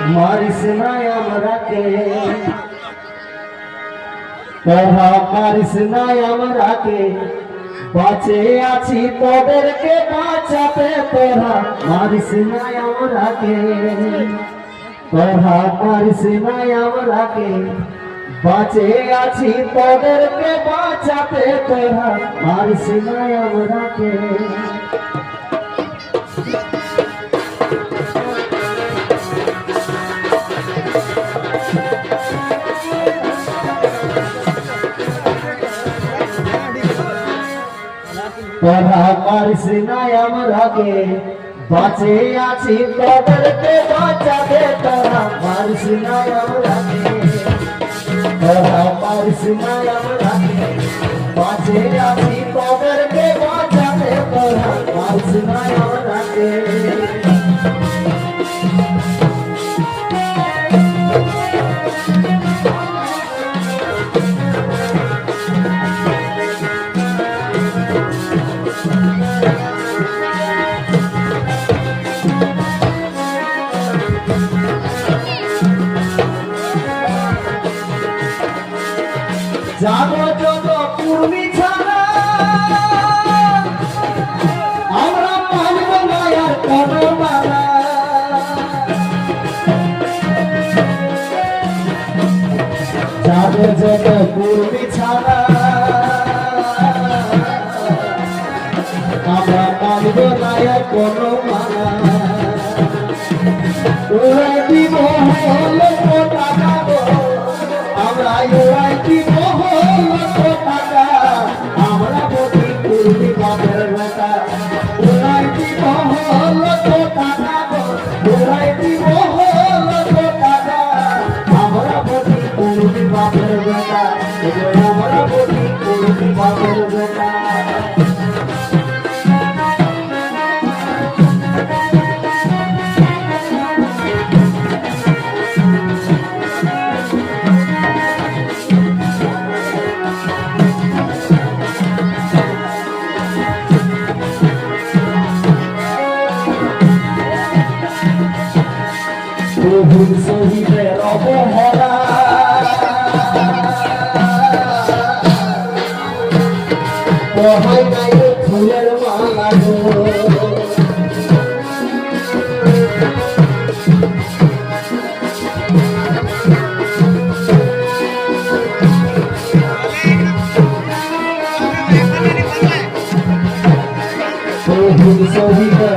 মারিস না আমরাকে তোরা মারিস না আমরাকে বাঁচে আছি তোদেরকে বাঁচাতে তোরা মারিস না আমরাকে তোরা মারিস না আমরাকে বাঁচে আছি তোদেরকে বাঁচাতে তোরা মারিস না আমরাকে তোরা মারিস না আমরাকে বাঁচে আছি তোদেরকে বাঁচাতে তোরা মারিস না আমরাকে তোরা মারিস না আমরাকে বাঁচে আছি তোদেরকে বাঁচাতে তোরা মারিস না আমরাকে যাবো যত কুর্মি ছাড়া আমরা মানব না আর কোনো মানা যাবো যত কুর্মি ছাড়া আমরা মানব না আর কোনো মানা ওরাই দিব হলো টাকা আমরা ওরাই দিব টাকা আমরা বলি কুর্মি বাপের বেটা ওরাই দিব হলো টাকা ওরাই দিব হলো টাকা আমরা বলি কুর্মি বাপের বেটা আমরা বলি কুর্মি বাপের বেটা প্রভুর শহীদের অবহেলা পহাই নাই ফুলের মালা গো প্রভুর শহীদের